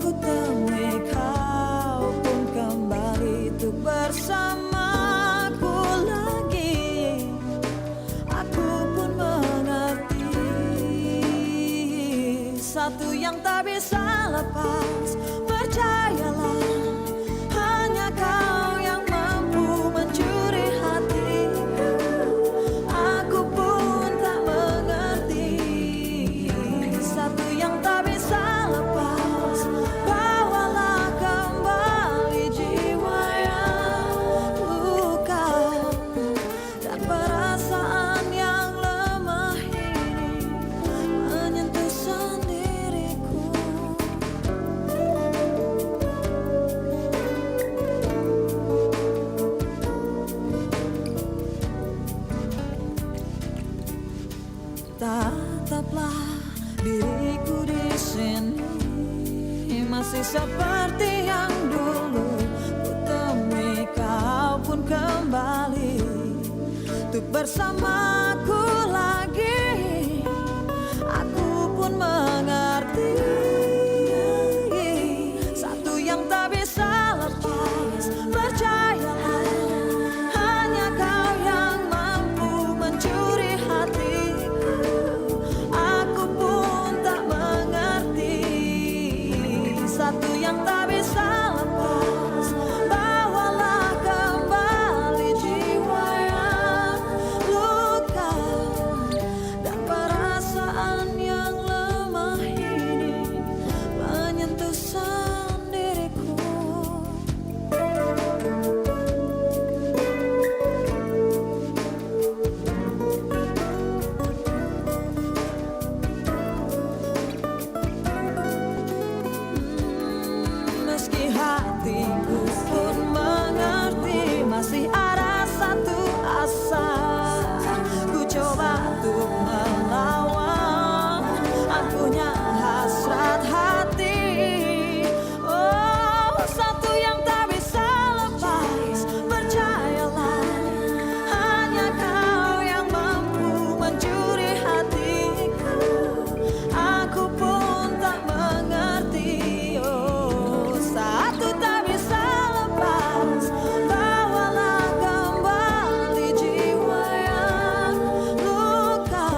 ku temui kau pun kembali untuk bersamaku lagi. Aku pun mengerti satu yang tak bisa lepas, percayalah hanya kau yang mampu mencuri hatiku. Aku pun tak mengerti satu yang tak bisa lepas, bawalah kembali jiwa yang luka dan perasaan yang lemah ini menyentuh sendiriku. Tataplah diriku di sini, masih seperti yang dulu ku temui kau pun kembali untuk bersamaku lagi. Aku pun mengerti satu yang tak bisa lepas, percayalah hanya kau yang mampu mencuri hatiku. Aku pun tak mengerti satu yang tak bisa lepas, bawalah kembali jiwa yang luka dan perasaan yang lemah ini menyentuh sendiriku. Meski hatiku pun mengerti, masih ada satu asa. Ku coba untuk melawan, aku punya hasrat hati. Oh, satu yang tak bisa lepas, percayalah hanya kau yang mampu mencuri hatiku. Aku pun tak mengerti, oh, satu tak bisa lepas, bawalah kembali jiwa yang luka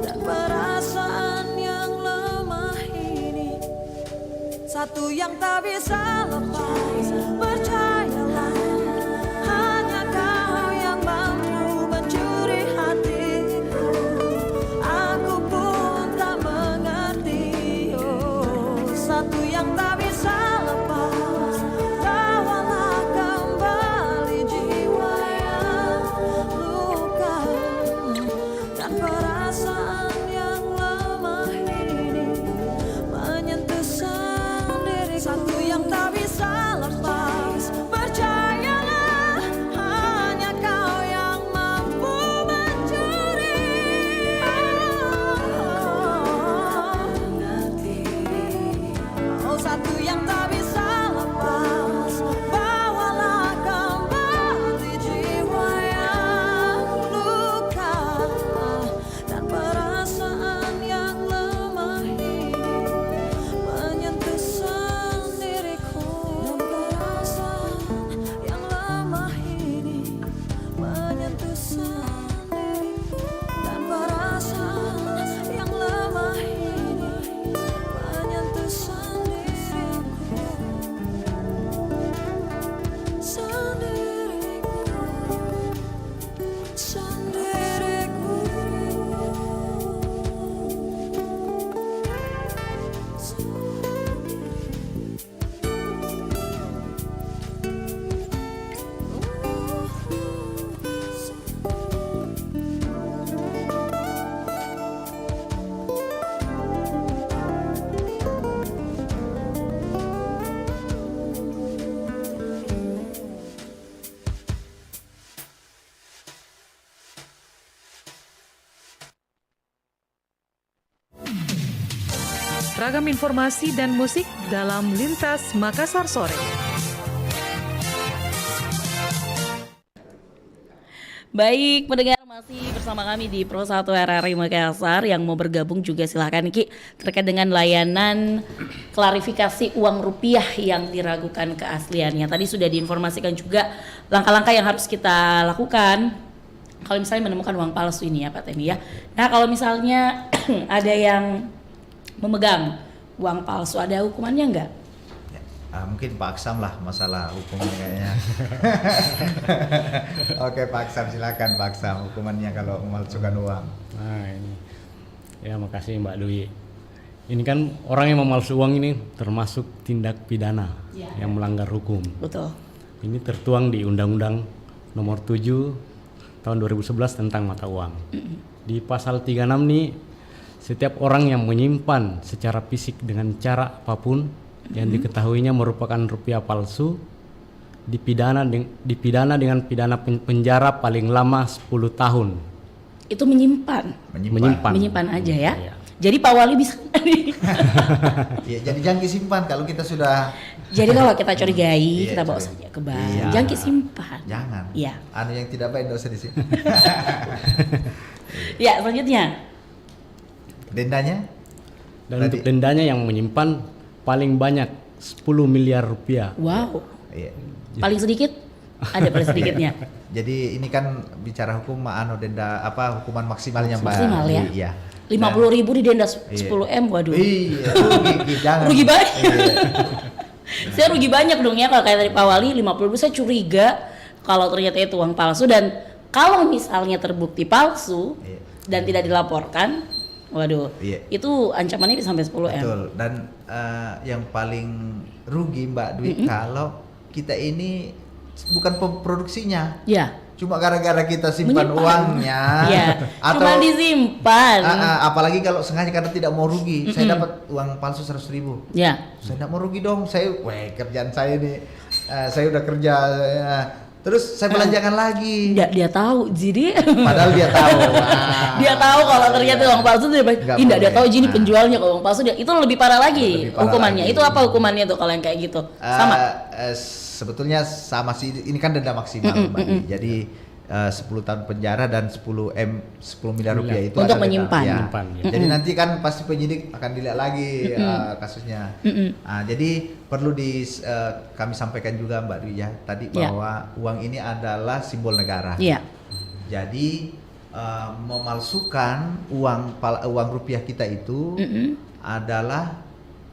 dan perasaan yang lemah ini. Satu yang tak bisa lepas, percayalah hanya kau yang mampu mencuri hatiku. Aku pun tak mengerti, oh, satu yang tak bisa lepas, bawalah kembali jiwa yang luka dan perasaan yang lemah ini menyentuh sendiri. Satu yang tak bisa lepas, Ragam informasi dan musik dalam Lintas Makassar Sore. Baik, pendengar masih bersama kami di Pro 1 RRI Makassar. Yang mau bergabung juga silahkan Ki, terkait dengan layanan klarifikasi uang rupiah yang diragukan keasliannya. Tadi sudah diinformasikan juga langkah-langkah yang harus kita lakukan kalau misalnya menemukan uang palsu ini ya Pak Temi ya. Nah kalau misalnya ada yang memegang uang palsu, ada hukumannya enggak? Mungkin Pak Aksam lah masalah hukumnya kayaknya. Oke Pak Aksam, silakan Pak Aksam, hukumannya kalau memalsukan uang. Nah ini, ya makasih Mbak Dwi. Ini kan orang yang memalsu uang ini termasuk tindak pidana yang melanggar hukum. Betul. Ini tertuang di Undang-Undang Nomor 7 Tahun 2011 tentang mata uang. Di pasal 36 nih, setiap orang yang menyimpan secara fisik dengan cara apapun yang diketahuinya merupakan rupiah palsu dipidana dengan pidana penjara paling lama 10 tahun. Itu menyimpan aja ya. Iya. Jadi Pak Wali bisa Iya, jadi jangan disimpan kalau kita sudah. Jadi kalau kita curigai, kita bawa saja ke bank. Iya. Jangan disimpan. Jangan. Iya. Anu yang tidak baik dosa di sini. Ya, selanjutnya. Dendanya? Dan untuk dendanya yang menyimpan paling banyak 10 miliar rupiah. Wow. Iya. Paling sedikit? Ada paling sedikitnya. Jadi ini kan bicara hukum denda hukuman maksimalnya Mbak. Maksimal ya. Iya. 50.000 didenda 10M, waduh. Iya, jangan. Rugi banyak. Iya. Saya rugi banyak dong ya kalau kayak tadi Pak Wali 50.000, saya curiga kalau ternyata itu uang palsu, dan kalau misalnya terbukti palsu dan tidak dilaporkan, waduh, itu ancamannya bisa sampai 10M. Betul. Dan yang paling rugi Mbak Dwi kalau kita ini bukan produksinya. Ya. Cuma gara-gara kita simpan uangnya. Ya. Atau cuma disimpan. Apalagi kalau sengaja karena tidak mau rugi. Saya dapat uang palsu 100.000. Ya. Saya tidak mau rugi dong. Kerjaan saya ini. Saya udah kerja. Terus saya belanjakan lagi. Dia tahu, jadi padahal dia tahu. Dia tahu kalau ternyata uang palsu dia tahu jadi penjualnya kalau uang palsu itu lebih parah lagi hukumannya. Itu apa hukumannya tuh kalau yang kayak gitu? Sama. Sebetulnya sama sih. Ini kan denda maksimal, Mbak. Jadi 10 tahun penjara dan 10 miliar rupiah itu untuk menyimpan. Ya. Jadi nanti kan pasti penyidik akan dilihat lagi kasusnya. Jadi perlu kami sampaikan juga Mbak Dwi ya tadi bahwa uang ini adalah simbol negara. Jadi memalsukan uang rupiah kita itu adalah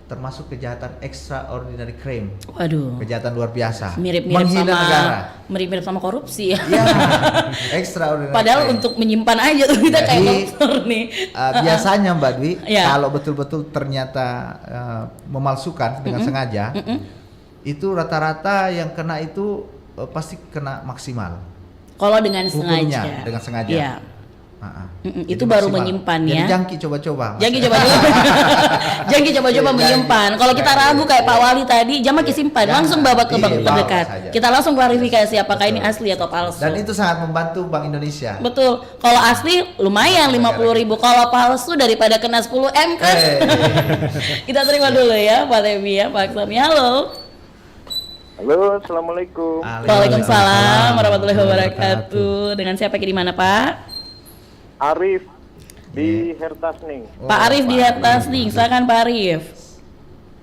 termasuk kejahatan extraordinary crime. Waduh. Kejahatan luar biasa. Mirip-mirip sama korupsi ya. Iya. Extraordinary. Padahal crime. Untuk menyimpan aja tuh kita kayak dokter nih. Biasanya Mbak Dwi, kalau betul-betul ternyata memalsukan dengan sengaja, itu rata-rata yang kena itu pasti kena maksimal. Kalau dengan hukumnya, sengaja. dengan sengaja. Iya. Itu baru maksimal. Menyimpan ya. Jadi jangki coba-coba. Jangki coba-coba menyimpan. Kalau kita ragu kayak Pak Wali tadi, jangan simpan, langsung bawa ke bank terdekat. Kita langsung klarifikasi apakah ini asli atau palsu. Dan itu sangat membantu Bank Indonesia. Betul. Kalau asli lumayan 50.000. Kalau palsu daripada kena 10M kan. Kita terima dulu ya Pak Temi ya, Pak Aksam. Halo. Halo, assalamualaikum. Waalaikumsalam warahmatullahi wabarakatuh. Dengan siapa di mana Pak? Arif di Hertasning. Pak Arif di Hertasning, silakan Pak Arif.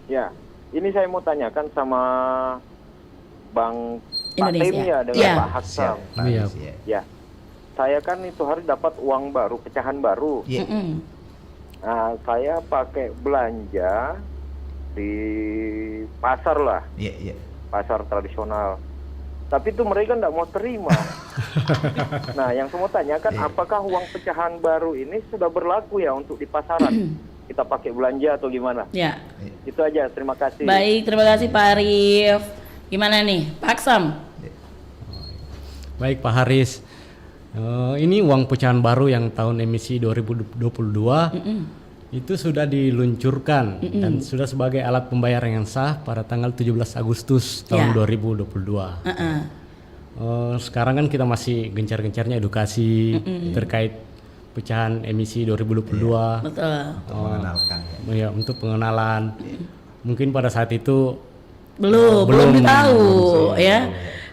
Ya, ini saya mau tanyakan sama Bang Indonesia. Pak Temi ya dengan Pak Haksam. Ya. Saya kan itu hari dapat uang baru, pecahan baru. Nah, saya pakai belanja di pasar lah. Pasar tradisional. Tapi itu mereka nggak mau terima. Nah, yang saya mau tanyakan, apakah uang pecahan baru ini sudah berlaku ya untuk di pasaran? Kita pakai belanja atau gimana? Ya. Itu aja, terima kasih. Baik, terima kasih Pak Arif. Gimana nih, Pak Aksam? Baik Pak Haris. Ini uang pecahan baru yang tahun emisi 2022. Itu sudah diluncurkan dan sudah sebagai alat pembayaran yang sah pada tanggal 17 Agustus tahun 2022. Sekarang kan kita masih gencar-gencarnya edukasi terkait pecahan emisi 2022. Betul. Mengenalkan ya. Untuk pengenalan. Mungkin pada saat itu belum tahu ya.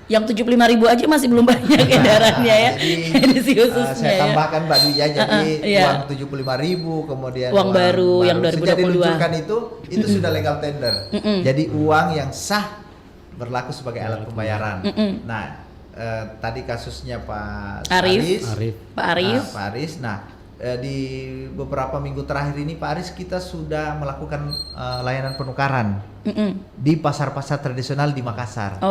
Yang 75.000 aja masih belum banyak edarannya ya. Edisi khususnya saya tambahkan Mbak Dwi ya, jadi uang 75.000 kemudian uang baru yang 2022 sejak diluncurkan itu sudah legal tender. Jadi uang yang sah berlaku sebagai alat pembayaran. Nah, tadi kasusnya Pak Aris. Pak Aris. Nah, di beberapa minggu terakhir ini Pak Aris kita sudah melakukan layanan penukaran di pasar-pasar tradisional di Makassar.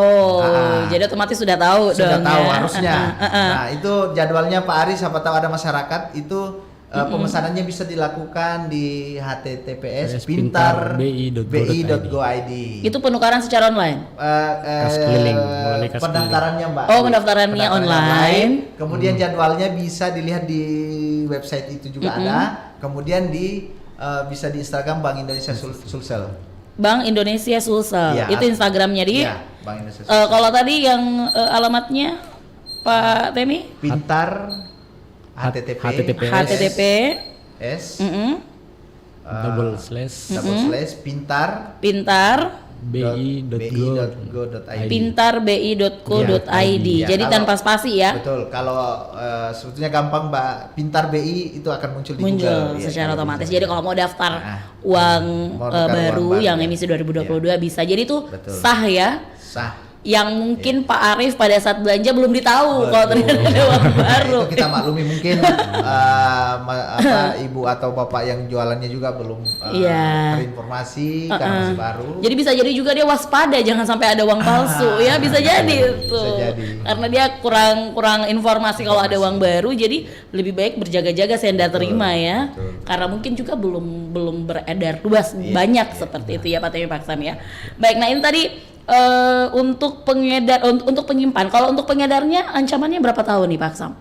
Jadi otomatis sudah tahu sudah dong tahu ya. harusnya. Nah, itu jadwalnya Pak Aris, siapa tahu ada masyarakat itu pemesanannya bisa dilakukan di https pintarbi.go.id. Itu penukaran secara online? Kas keliling, pendaftarannya Mbak. Pendaftarannya online. Kemudian jadwalnya bisa dilihat di website itu juga ada. Kemudian bisa di Instagram Bank Indonesia Sulsel. Bank Indonesia Sulsel. Itu Instagramnya dia. Bank Indonesia Sulsel. Kalau tadi yang alamatnya Pak Temi? Pintar https double slash pintar bi.go.id pintarbi.co.id. Jadi tanpa spasi ya. Betul. Kalau sebetulnya gampang Mbak, Pintar BI itu akan muncul di Google secara otomatis. Jadi kalau mau daftar uang baru yang emisi 2022 bisa. Jadi itu sah ya. Sah. Yang mungkin Pak Arif pada saat belanja belum ditahu kalau ternyata ada uang baru. Itu kita maklumi mungkin ibu atau bapak yang jualannya juga belum terinformasi karena masih baru. Jadi bisa jadi juga dia waspada jangan sampai ada uang palsu ya, bisa jadi itu. Karena dia kurang informasi kalau ada uang baru, jadi lebih baik berjaga-jaga saya terima ya. Karena mungkin juga belum beredar luas banyak seperti itu ya Pak Temi Pak Sam ya. Baik, nah ini tadi untuk pengedar, untuk penyimpan. Kalau untuk pengedarnya ancamannya berapa tahun nih Pak Sam?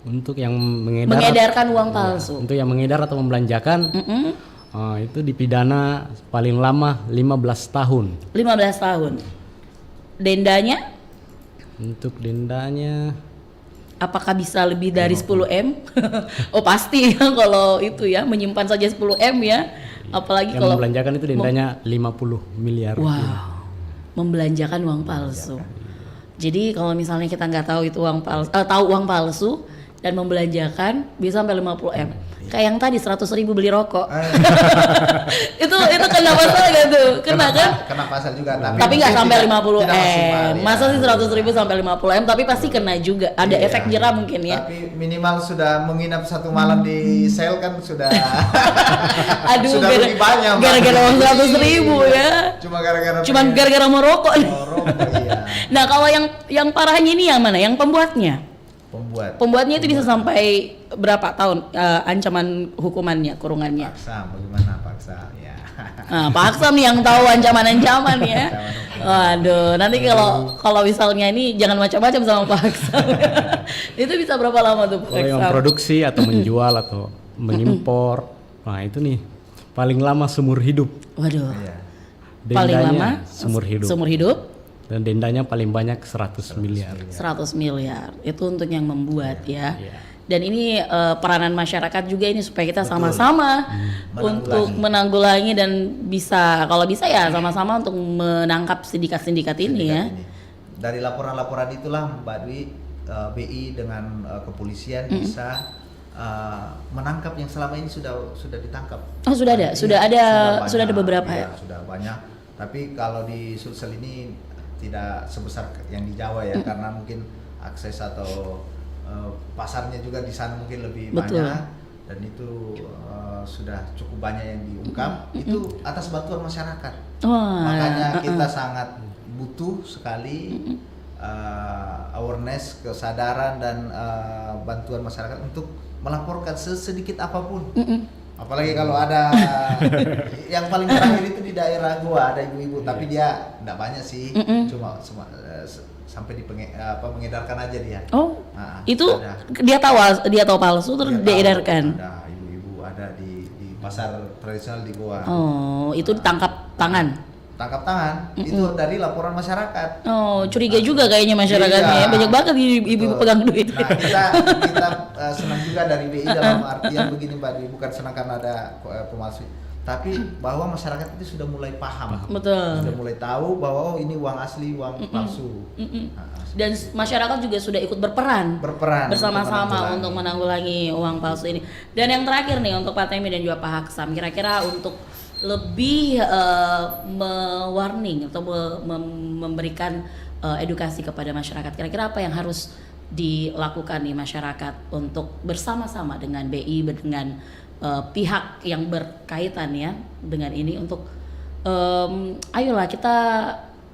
Untuk yang mengedarkan uang palsu. Untuk yang mengedar atau membelanjakan itu dipidana paling lama 15 tahun. 15 tahun. Dendanya? Untuk dendanya apakah bisa lebih dari 10M? Oh pasti ya kalau itu ya, menyimpan saja 10M ya. Apalagi yang kalau membelanjakan itu dendanya 50 miliar. Wow. Membelanjakan uang palsu. Jadi kalau misalnya kita nggak tahu itu uang palsu, tahu uang palsu dan membelanjakan bisa sampai 50M. Kayak yang tadi 100.000 beli rokok. itu kena pasal nggak tuh? Kena kan? Kena pasal juga. Tapi nggak sampai 50M. Masa sih 100.000 sampai 50M? Tapi pasti kena juga. Ada efek jerah mungkin ya. Tapi minimal sudah menginap satu malam di sel kan sudah. Aduh, sudah lebih banyak. Gara-gara uang 100.000 ya. Cuma gara-gara mau rokok. Iya. Nah kalau yang parahnya ini yang mana? Yang pembuatnya? Pembuatnya itu bisa sampai berapa tahun ancaman hukumannya, kurungannya? Bagaimana Pak Sam? Ya. Nah, Pak Sam yang tahu ancaman-ancaman ya. Waduh, nanti kalau misalnya ini jangan macam-macam sama Pak Sam. Itu bisa berapa lama tuh Pak Sam? Kalau yang produksi atau menjual atau mengimpor, nah itu nih paling lama seumur hidup. Waduh. Dendanya paling lama seumur hidup. Dan dendanya paling banyak 100 miliar. 100 miliar. Itu untuk yang membuat ya. Dan ini peranan masyarakat juga ini supaya kita sama-sama untuk menanggulangi dan bisa, kalau bisa ya sama-sama untuk menangkap sindikat-sindikat ini ya. Dari laporan-laporan itulah Mbak Dwi, BI dengan kepolisian bisa menangkap yang selama ini sudah ditangkap. Oh sudah ada, sudah ada beberapa ya. Sudah banyak. Tapi kalau di Sulsel ini tidak sebesar yang di Jawa ya, karena mungkin akses atau pasarnya juga di sana mungkin lebih banyak, dan itu sudah cukup banyak yang diungkap. Itu atas bantuan masyarakat. Makanya kita sangat butuh sekali awareness, kesadaran dan bantuan masyarakat untuk melaporkan sedikit apapun. Apalagi kalau ada yang paling terakhir itu di daerah gua ada ibu-ibu, tapi dia enggak banyak sih, cuma sampai mengedarkan aja dia. Oh, itu ada. dia tahu palsu terus diedarkan. Ada ibu-ibu ada di pasar tradisional di gua. Oh, itu ditangkap tangan. tangkap tangan itu dari laporan masyarakat. Oh, curiga juga kayaknya masyarakatnya ya. Banyak banget ibu-ibu pegang duit. Nah, kita senang juga dari BI dalam artian begini Mbak Dwi, bukan senang karena ada pemalsu, tapi bahwa masyarakat itu sudah mulai paham. Betul. Sudah mulai tahu bahwa ini uang asli, uang palsu. Dan masyarakat juga sudah ikut berperan bersama-sama untuk menanggulangi uang palsu ini. Dan yang terakhir nih untuk Pak Temi dan juga Pak Haksam, kira-kira untuk lebih me-warning atau memberikan edukasi kepada masyarakat, kira-kira apa yang harus dilakukan nih masyarakat untuk bersama-sama dengan BI, dengan pihak yang berkaitan ya dengan ini untuk ayolah kita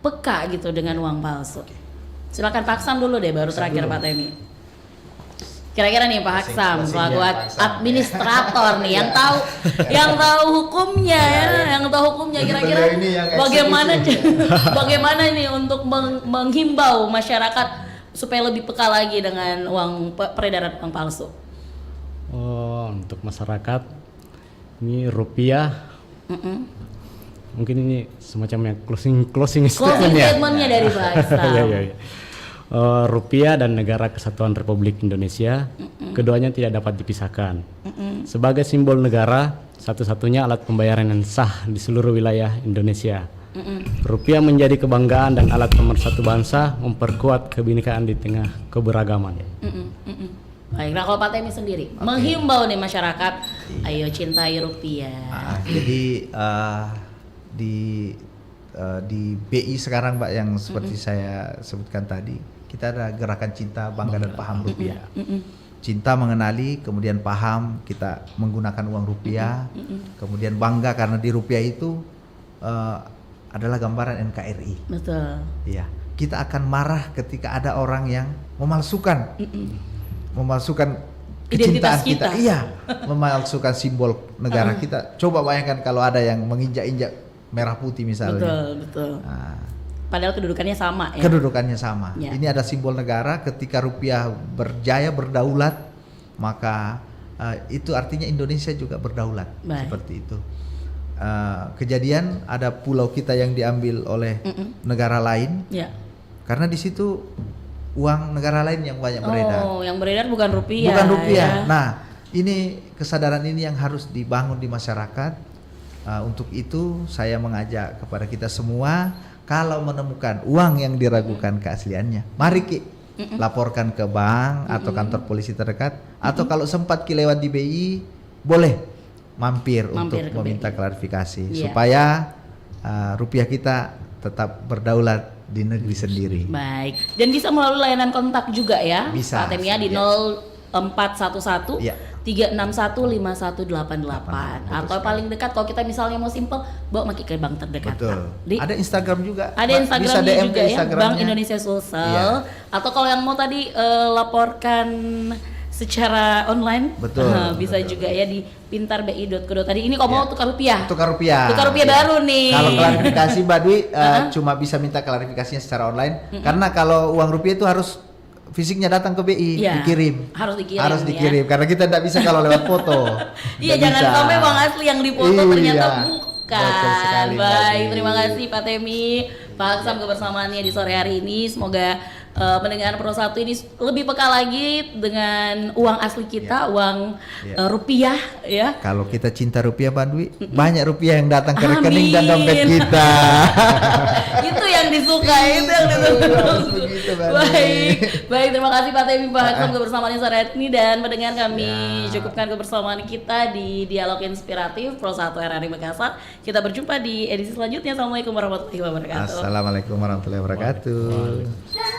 peka gitu dengan uang palsu. Silakan Pak Haksam dulu deh, baru terakhir Pak Temi. Kira-kira nih Pak Haksam selaku administrator nih yang tahu hukumnya kira-kira bagaimana nih untuk menghimbau masyarakat supaya lebih peka lagi dengan peredaran uang palsu. Oh, untuk masyarakat ini rupiah. Mungkin ini semacamnya closing statement-nya dari Pak Haksam. Iya. Rupiah dan Negara Kesatuan Republik Indonesia, keduanya tidak dapat dipisahkan. Sebagai simbol negara, satu-satunya alat pembayaran yang sah di seluruh wilayah Indonesia. Rupiah menjadi kebanggaan dan alat pemersatu bangsa, memperkuat kebinekaan di tengah keberagaman. Baik, nah kalau Pak Temi sendiri menghimbau nih masyarakat, ayo cintai rupiah. Jadi di BI sekarang Pak yang seperti saya sebutkan tadi, kita ada gerakan cinta, bangga dan paham rupiah. Cinta mengenali, kemudian paham kita menggunakan uang rupiah, kemudian bangga karena di rupiah itu adalah gambaran NKRI. Betul. Iya, kita akan marah ketika ada orang yang memalsukan kecintaan kita. Iya, memalsukan simbol negara kita. Coba bayangkan kalau ada yang menginjak-injak merah putih misalnya. Betul. Nah, padahal kedudukannya sama ya. Kedudukannya sama. Ya. Ini ada simbol negara, ketika rupiah berjaya berdaulat, maka itu artinya Indonesia juga berdaulat. Baik. Seperti itu. Kejadian ada pulau kita yang diambil oleh negara lain. Ya. Karena di situ uang negara lain yang banyak beredar. Oh, yang beredar bukan rupiah. Bukan rupiah. Ya. Nah, ini kesadaran ini yang harus dibangun di masyarakat. Untuk itu saya mengajak kepada kita semua, kalau menemukan uang yang diragukan keasliannya, mari laporkan ke bank atau kantor polisi terdekat, atau kalau sempat lewat di BI, boleh mampir untuk meminta klarifikasi supaya rupiah kita tetap berdaulat di negeri sendiri. Baik, dan bisa melalui layanan kontak juga ya, bisa, Pak Temi ya, di 0411 3615188 atau paling dekat kalau kita misalnya mau simple bawa ke bank terdekat. Betul. Ada Instagram juga. Ada Instagramnya bisa DM juga ya, Bank Indonesia Sulsel. Atau kalau yang mau tadi laporkan secara online, bisa juga ya di pintarbi.co. Tadi ini kalau mau tukar rupiah. Tukar rupiah baru nih. Kalau klarifikasi Mbak Dwi cuma bisa minta klarifikasinya secara online, karena kalau uang rupiah itu harus fisiknya datang ke BI, dikirim. Harus dikirim ya? Karena kita tidak bisa kalau lewat foto. Iya, jangan sampai uang asli yang dipoto ternyata bukan. Baik, terima kasih Pak Temi, Pak Haksam kebersamaannya di sore hari ini. Semoga pendengar Pro 1 ini lebih peka lagi dengan uang asli kita, uang rupiah ya. Kalau kita cinta rupiah Mbak Dwi, banyak rupiah yang datang ke rekening dan dompet kita. Itu yang disukai, Baik, terima kasih Pak Temi, Pak Haksam kebersamaannya sore hari ini, dan mendengar kami cukupkan kebersamaan kita di Dialog Inspiratif Pro 1 RRI Makassar. Kita berjumpa di edisi selanjutnya. Assalamualaikum warahmatullahi wabarakatuh. Assalamualaikum warahmatullahi wabarakatuh.